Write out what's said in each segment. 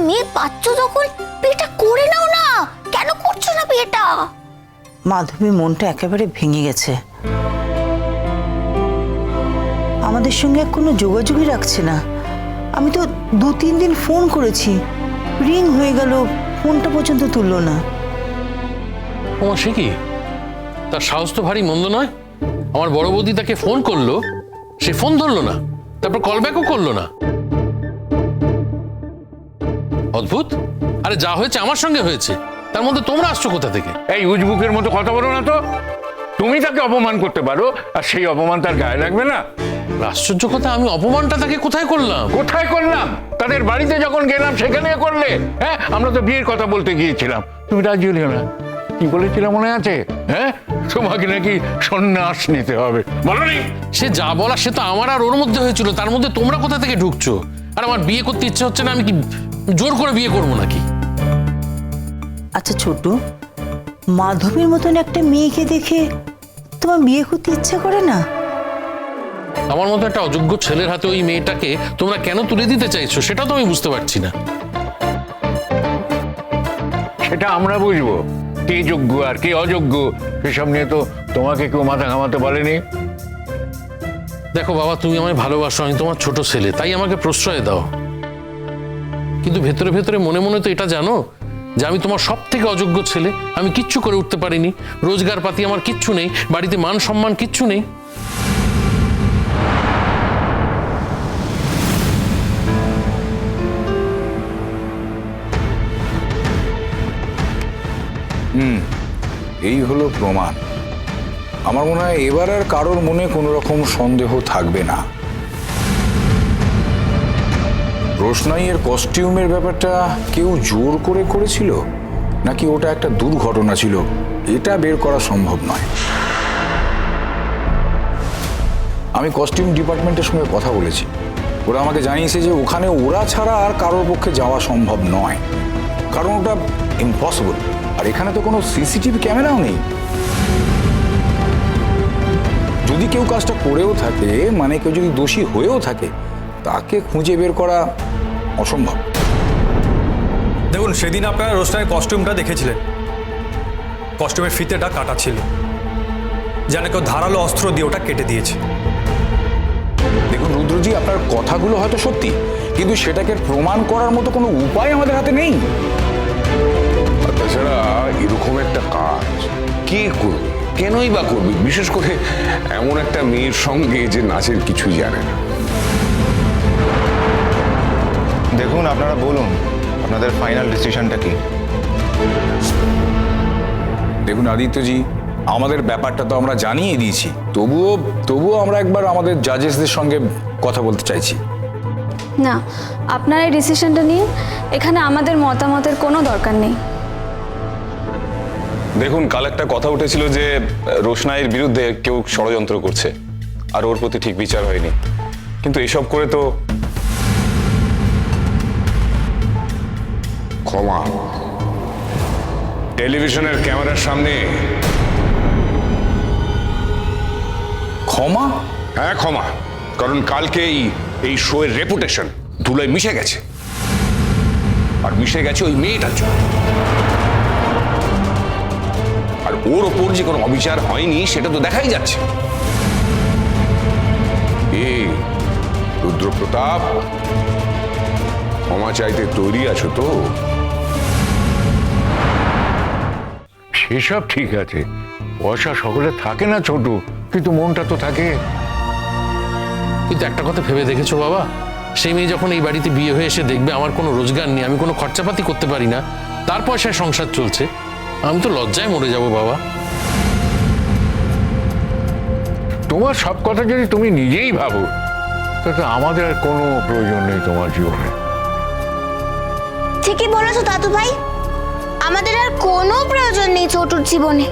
মেয়ে পাচ্ছ যখন বিয়েটা করে নাও না। কেন করছো না বিয়েটা? মাধবী মনটা একেবারে ভেঙে গেছে, আমাদের সঙ্গে কোনো যোগাযোগই রাখছে না। আমি তো 2-3 দিন ফোন করেছি, রিং হয়ে গেল, ফোনটা পর্যন্ত তুললো না। তোমার সে কি, তার সাহস তো ভারী মন্দ নয়। আমার বড় বৌদি তাকে ফোন করলো, সে ফোন ধরলো না, তারপর কল ব্যাকও করলো না। অদ্ভুত। আরে যা হয়েছে আমার সঙ্গে হয়েছে, তার মধ্যে তোমরা আসছো কোথা থেকে? এই উজবুকের মতো কথা বলো না তো। তুমি তাকে অপমান করতে পারো, আর সেই অপমান তার গায়ে লাগবে না? আশ্চর্য কথা, আমি অপমানটা তাকে কোথায় করলাম? কোথায় করলাম? তাদের বাড়িতে যখন গেলাম সেখানে করলে। হ্যাঁ, আমরা তো বিয়ের কথা বলতে গিয়েছিলাম, তুমি রাজি হলে না। কি বলেছিলাম মনে আছে? হ্যাঁ, তোমাকে নাকি সন্ন্যাস নিতে হবে, বলনি? সে যা বলা সে তো আমার আর ওর মধ্যে হয়েছিল, তার মধ্যে তোমরা কোথা থেকে ঢুকছো? আর আমার বিয়ে করতে ইচ্ছে হচ্ছে না, আমি কি জোর করে বিয়ে করবো নাকি? আচ্ছা ছোটু, মাধবীর মতন একটা মেয়েকে দেখে তোমার বিয়ে করতে ইচ্ছা করে না? আমার মতো একটা অযোগ্য ছেলের হাতে ওই মেয়েটাকে তোমরা কেন তুলে দিতে চাইছো সেটা তো আমি বুঝতে পারছি না। সেটা আমরা বুঝবো, কে যোগ্য আর কে অযোগ্য সেসব নিয়ে তো তোমাকে কেউ মাথা ঘামাতে বলেনি। দেখো বাবা, তুমি আমায় ভালোবাসো, আমি তোমার ছোট ছেলে, তাই আমাকে প্রশ্রয় দাও। কিন্তু ভেতরে ভেতরে মনে মনে তো এটা জানো যে আমি তোমার সব থেকে অযোগ্য ছেলে। আমি কিচ্ছু করে উঠতে পারিনি, রোজগার পাতি আমার কিচ্ছু নেই, বাড়িতে মান সম্মান কিচ্ছু নেই। এই হলো প্রমাণ। আমার মনে হয় এবার আর কারোর মনে কোনো রকম সন্দেহ থাকবে না। রোশনাইয়ের কস্টিউমের ব্যাপারটা কেউ জোর করে করেছিল নাকি ওটা একটা দুর্ঘটনা ছিল, এটা বের করা সম্ভব নয়। আমি কস্টিউম ডিপার্টমেন্টের সঙ্গে কথা বলেছি, ওরা আমাকে জানিয়েছে যে ওখানে ওরা ছাড়া আর কারোর পক্ষে যাওয়া সম্ভব নয়, কারণ ওটা ইম্পসিবল। আর এখানে তো কোনো সিসিটিভি ক্যামেরাও নেই। যদি কেউ কাজটা করেও থাকে, মানে কেউ যদি দোষী হয়েও থাকে, তাকে খুঁজে বের করা অসম্ভব। দেখুন, সেদিন আপনারা রোশনাইয়ের কস্টিউমটা দেখেছিলেন, কস্টিউমের ফিতেটা কাটা ছিল, যেন কেউ ধারালো অস্ত্র দিয়ে ওটা কেটে দিয়েছে। দেখুন রুদ্রজি, আপনার কথাগুলো হয়তো সত্যি, কিন্তু সেটাকে প্রমাণ করার মতো কোনো উপায় আমাদের হাতে নেই। তাছাড়া এরকম একটা কাজ কে করবে, কেনই বা করবে, বিশেষ করে এমন একটা মেয়ের সঙ্গে যে নাচের কিছুই জানে না। দেখুন, আপনারা বলুন আপনাদের ফাইনাল ডিসিশনটা কি? দেখুন আদিত্যজি, আমাদের ব্যাপারটা তো আমরা জানিয়ে দিয়েছি, তবুও আমরা একবার আমাদের জাজেসদের সঙ্গে কথা বলতে চাইছি। না, আপনারা এই ডিসিশনটা নিন, এখানে আমাদের মতামতের কোনো দরকার নেই। দেখুন, কাল একটা কথা উঠেছিল যে রোশনাইয়ের বিরুদ্ধে কেউ ষড়যন্ত্র করছে আর ওর প্রতি ঠিক বিচার হয়নি, কিন্তু এসব করে তো ক্ষমা। টেলিভিশনের ক্যামেরার সামনে ক্ষমা? হ্যাঁ ক্ষমা, কারণ কালকে এই শোয়ের রেপুটেশন ধুলোয় মিশে গেছে, আর মিশে গেছে ওই মেয়েটার জন্য। আর ওর ওপর যে কোনো অবিচার হয়নি সেটা তো দেখাই যাচ্ছে। রুদ্রপ্রতাপ, ক্ষমা চাইতে তৈরি আছো তো? সেসব ঠিক আছে, পয়সা সকলে থাকে না ছোট, কিন্তু মনটা তো থাকে। কিন্তু একটা কথা ভেবে দেখেছো বাবা, সেই মেয়ে যখন এই বাড়িতে বিয়ে হয়ে এসে দেখবে আমার কোনো রোজগার নেই, আমি কোনো খরচাপাতি করতে পারি না, তার পয়সায় সংসার চলছে, আমি তো লজ্জায় মরে যাব বাবা। তোমার সব কথা যদি তুমি নিজেই ভাবো, তাতে আমাদের আর কোনো প্রয়োজন নেই তোমার জীবনে। ঠিকই বলেছো দাদু ভাই, আমাদের আর কোনো প্রয়োজন নেই ছোটুর জীবনে।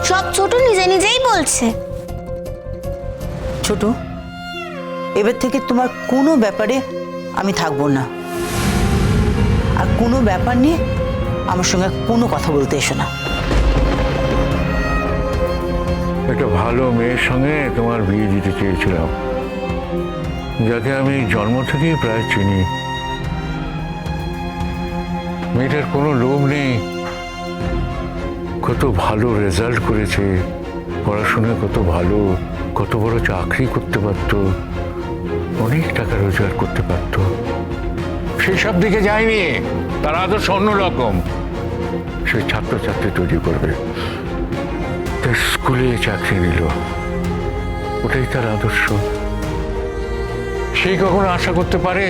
সব ছোট নিজে নিজেই বলছে। ছোট, এবার থেকে তোমার কোনো ব্যাপারে আমি থাকবো না, আর কোনো ব্যাপার নিয়ে আমার সঙ্গে কোনো কথা বলতে এসো না। একটা ভালো মেয়ের সঙ্গে তোমার বিয়ে দিতে চেয়েছিলাম, যাকে আমি জন্ম থেকেই প্রায় চিনি। মেয়েটার কোনো লোভ নেই, কত ভালো রেজাল্ট করেছে, পড়াশোনায় কত ভালো, কত বড় চাকরি করতে পারতো, অনেক টাকা রোজগার করতে পারতো। সেই সব দিকে যায়নি, তার আদর্শ অন্যরকম। সে ছাত্রছাত্রী তৈরি করবে, তার স্কুলে চাকরি নিল, ওটাই তার আদর্শ। সেই কখনো আশা করতে পারে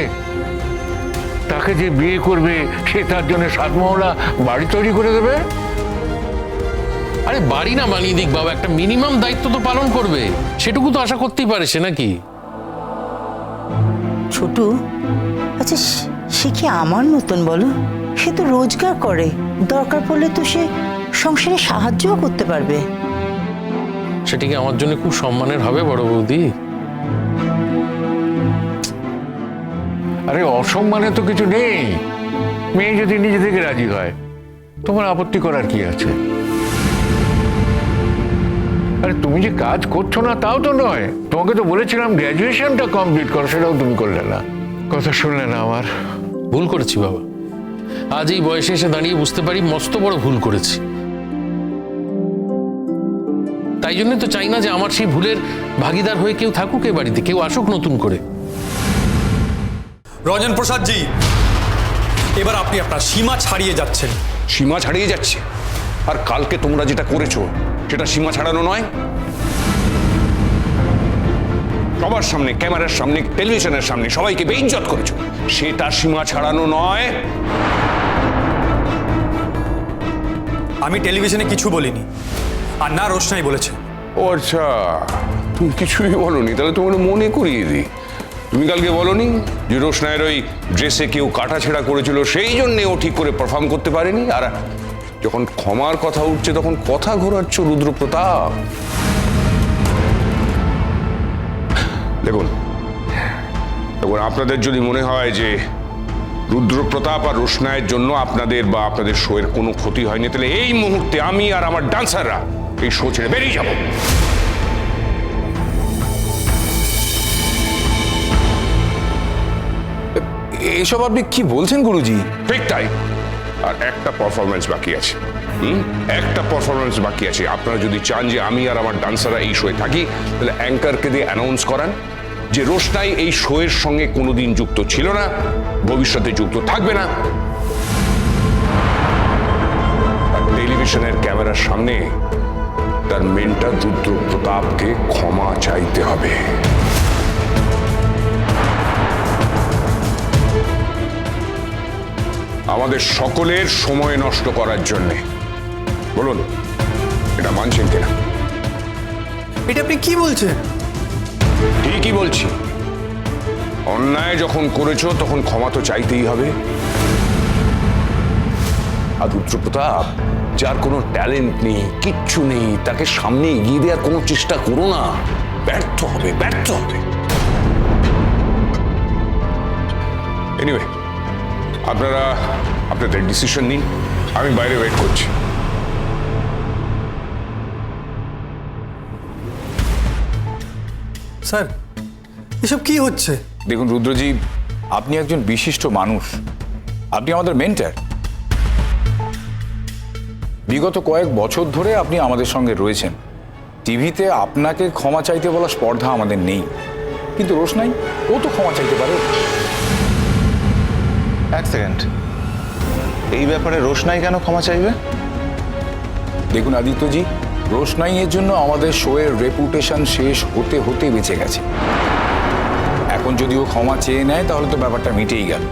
তাকে যে বিয়ে করবে সে তার জন্য 7 মহলা বাড়ি তৈরি করে দেবে? আরে বাড়ি না বানিয়ে দিক বাবা, একটা মিনিমাম দায়িত্ব তো পালন করবে, সেটুকু তো আশা করতেই পারে সে, নাকি? ছোটু, আচ্ছা সে কি আমার মতন বলো? সে তো রোজগার করে, দরকার পড়লে তো সে সংসারে সাহায্যও করতে পারবে। সেটা কি আমার জন্য খুব সম্মানের হবে বড় বৌদি? আরে অসম্মানে তো কিছু নেই, মেয়ে যদি নিজে থেকে রাজি হয় তোমার আপত্তি করার কি আছে? আরে তুমি যে কাজ করছো না তাও তো নয়, তোমাকে তো বলেছিলাম গ্র্যাজুয়েশনটা কমপ্লিট করো, সেটাও তুমি করলে না, কথা শুনলে না আমার। ভুল করেছি বাবা, আজ এই বয়সে এসে দাঁড়িয়ে বুঝতে পারি মস্ত বড় ভুল করেছি। তাই জন্য তো চাই না যে আমার সেই ভুলের ভাগিদার হয়ে কেউ থাকুক এ বাড়িতে, কেউ আসুক নতুন করে। রঞ্জন প্রসাদ জি, এবার আপনি আপনার সীমা ছাড়িয়ে যাচ্ছেন। সীমা ছাড়িয়ে যাচ্ছে? আর কালকে তোমরা যেটা করেছো সেটা সীমা ছাড়ানো নয়? সবার সামনে, ক্যামেরার সামনে, টেলিভিশনের সামনে সবাইকে বেইজ্জত করেছো, সেটা সীমা ছাড়ানো নয়? আমি টেলিভিশনে কিছু বলিনি, আর না রোশনাই বলেছে। ও আচ্ছা, তুমি কিছুই বলনি, তাহলে তোমার মনে করিয়ে দিই। তুমি কালকে বলনি যে রোশনাইয়ের ওই ড্রেসে কেউ কাটাছেঁড়া করেছিল, সেই জন্যে ও ঠিক করে পারফর্ম করতে পারেনি? আর যখন ক্ষমার কথা উঠছে তখন কথা ঘোরাচ্ছ রুদ্রপ্রতাপ। দেখুন, আপনাদের যদি মনে হয় যে রুদ্রপ্রতাপ আর রোশনাইয়ের জন্য আপনাদের বা আপনাদের শোয়ের কোনো ক্ষতি হয়নি, তাহলে এই মুহূর্তে আমি আর আমার ডান্সাররা এই শো ছেড়ে বেরিয়ে যাব। এসব আপনি কি বলছেন গুরুজি? ঠিক তাই, আর একটা পারফরমেন্স বাকি আছে। একটা পারফরমেন্স বাকি আছে। আপনারা যদি চান যে আমি আর আমার ডান্সাররা এই শোয়ে থাকি, তাহলে অ্যাঙ্কারকে দিয়ে অ্যানাউন্স করান যে রোশনাই এই শোয়ের সঙ্গে কোনোদিন যুক্ত ছিল না, ভবিষ্যতে যুক্ত থাকবে না। আর টেলিভিশনের ক্যামেরার সামনে তার মেন্টর রুদ্রপ্রতাপকে ক্ষমা চাইতে হবে। আমাদের সকলের সময় নষ্ট করার জন্যে। বলুন, এটা মানছেন কিনা? এটা আপনি কি বলছেন? ঠিকই বলছি, অন্যায় যখন করেছো তখন ক্ষমা তো চাইতেই হবে। আর রুদ্রপ্রতাপ, যার কোনো ট্যালেন্ট নেই, কিচ্ছু নেই, তাকে সামনে এগিয়ে দেওয়ার কোনো চেষ্টা করো না, ব্যর্থ হবে, ব্যর্থ হবে। এনিওয়ে, আপনারা আপনাদের ডিসিশন নিন, আমি বাইরে ওয়েট করছি। স্যার, এসব কি হচ্ছে? দেখুন রুদ্রজি, আপনি একজন বিশিষ্ট মানুষ, আপনি আমাদের মেন্টর। বিগত কয়েক বছর ধরে আপনি আমাদের সঙ্গে রয়েছেন। টিভিতে আপনাকে ক্ষমা চাইতে বলা স্পর্ধা আমাদের নেই, কিন্তু রোশনাই, ও তো ক্ষমা চাইতে পারে। এক সেকেন্ড, এই ব্যাপারে রোশনাই কেন ক্ষমা চাইবে? দেখুন আদিত্যজি, রোশনাই এর জন্য আমাদের শোয়ের রেপুটেশন শেষ হতে হতে বেঁচে গেছে। এখন যদি ও ক্ষমা চেয়ে নেয় তাহলে তো ব্যাপারটা মিটেই গেল,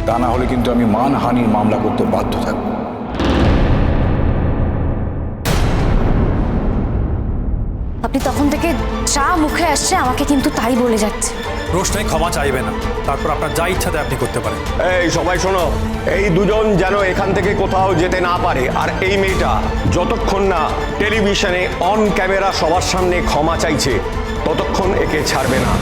তা না হলে কিন্তু আমি মানহানির মামলা করতে বাধ্য থাকব। আপনি তখন থেকে যা মুখে আসছে আমাকে কিন্তু তাই বলে যাচ্ছে। রোশনাই ক্ষমা চাইবে না, তারপর আপনার যা ইচ্ছা তাই আপনি করতে পারেন। এই সবাই শোনো, এই দুজন যেন এখান থেকে কোথাও যেতে না পারে। আর এই মেয়েটা যতক্ষণ না টেলিভিশনে অন ক্যামেরা সবার সামনে ক্ষমা চাইছে, ততক্ষণ একে ছাড়বে না।